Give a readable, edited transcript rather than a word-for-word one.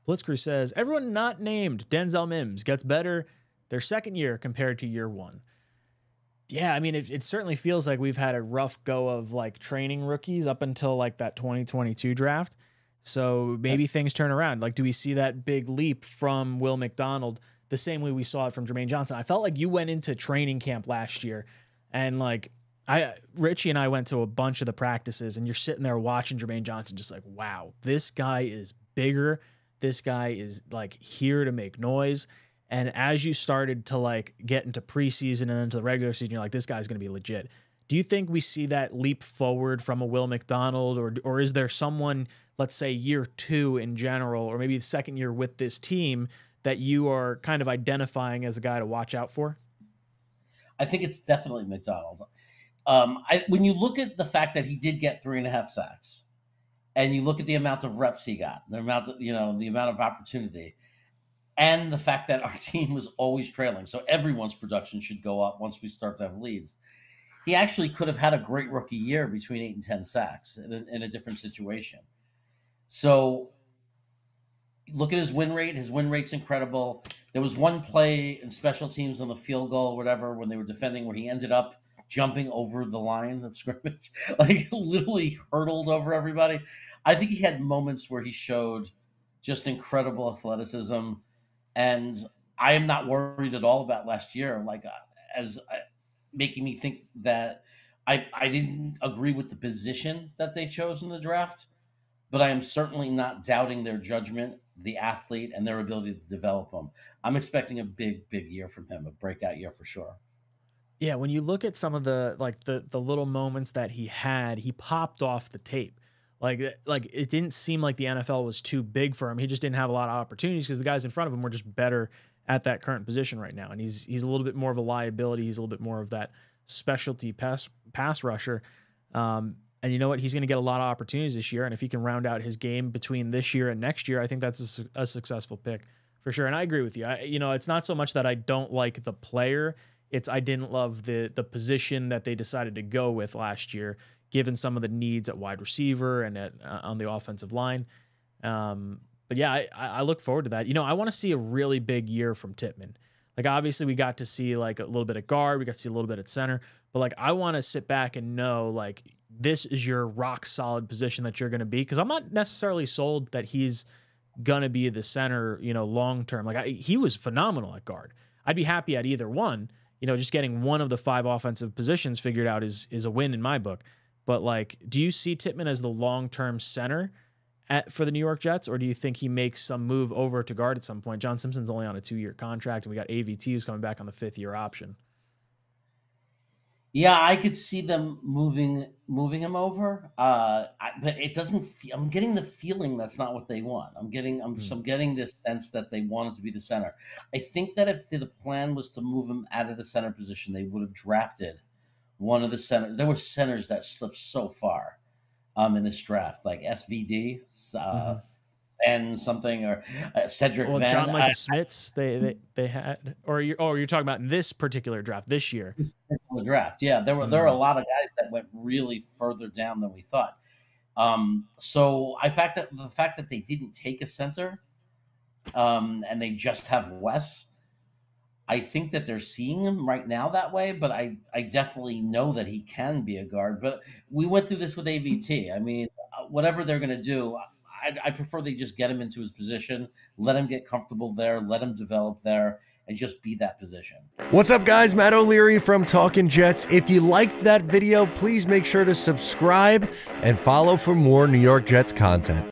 Blitzkrieg says, everyone not named Denzel Mims gets better their second year compared to year one. Yeah, I mean, it certainly feels like we've had a rough go of like training rookies up until like that 2022 draft. So maybe things turn around. Like, do we see that big leap from Will McDonald the same way we saw it from Jermaine Johnson? I felt like you went into training camp last year and like Richie and I went to a bunch of the practices and you're sitting there watching Jermaine Johnson just like, wow, this guy is bigger. This guy is like here to make noise. And as you started to like get into preseason and into the regular season, you're like, this guy's going to be legit. Do you think we see that leap forward from a Will McDonald, or is there someone, let's say year two in general, or maybe the second year with this team that you are kind of identifying as a guy to watch out for? I think it's definitely McDonald. When you look at the fact that he did get 3.5 sacks, and you look at the amount of reps he got, the amount of, the amount of opportunity, and the fact that our team was always trailing, so everyone's production should go up once we start to have leads. He actually could have had a great rookie year between 8 and 10 sacks in a different situation. So look at his win rate. His win rate's incredible. There was one play in special teams on the field goal or whatever when they were defending where he ended up jumping over the line of scrimmage, like literally hurdled over everybody. I think he had moments where he showed just incredible athleticism. And I am not worried at all about last year, making me think that I didn't agree with the position that they chose in the draft, but I am certainly not doubting their judgment, the athlete, and their ability to develop them. I'm expecting a big year from him, a breakout year for sure. Yeah, when you look at some of the little moments that he had, he popped off the tape. Like it didn't seem like the NFL was too big for him. He just didn't have a lot of opportunities because the guys in front of him were just better at that current position right now. And he's a little bit more of a liability. He's a little bit more of that specialty pass rusher. And you know what? He's going to get a lot of opportunities this year. And if he can round out his game between this year and next year, I think that's a successful pick for sure. And I agree with you. It's not so much that I don't like the player. It's I didn't love the position that they decided to go with last year, given some of the needs at wide receiver and on the offensive line. But yeah, I look forward to that. I want to see a really big year from Tippmann. Like, obviously we got to see like a little bit at guard. We got to see a little bit at center. But like, I want to sit back and know like this is your rock solid position that you're going to be. Because I'm not necessarily sold that he's going to be the center, long term. Like he was phenomenal at guard. I'd be happy at either one. Just getting one of the 5 offensive positions figured out is a win in my book. But like, do you see Tippmann as the long-term center for the New York Jets, or do you think he makes some move over to guard at some point? John Simpson's only on a 2-year contract, and we got AVT who's coming back on the 5th-year option. Yeah, I could see them moving him over, but it doesn't. I'm getting the feeling that's not what they want. I'm getting this sense that they want it to be the center. I think that if the plan was to move him out of the center position, they would have drafted one of the centers. There were centers that slipped so far in this draft, like SVD and something, or Cedric Van. John Michael Smiths they had, or you're talking about in this particular draft this year. The draft, yeah, there were a lot of guys that went really further down than we thought. So the fact that they didn't take a center, and they just have Wes. I think that they're seeing him right now that way, but I definitely know that he can be a guard. But we went through this with AVT. I mean, whatever they're going to do, I prefer they just get him into his position, let him get comfortable there, let him develop there, and just be that position. What's up, guys? Matt O'Leary from Talkin' Jets. If you liked that video, please make sure to subscribe and follow for more New York Jets content.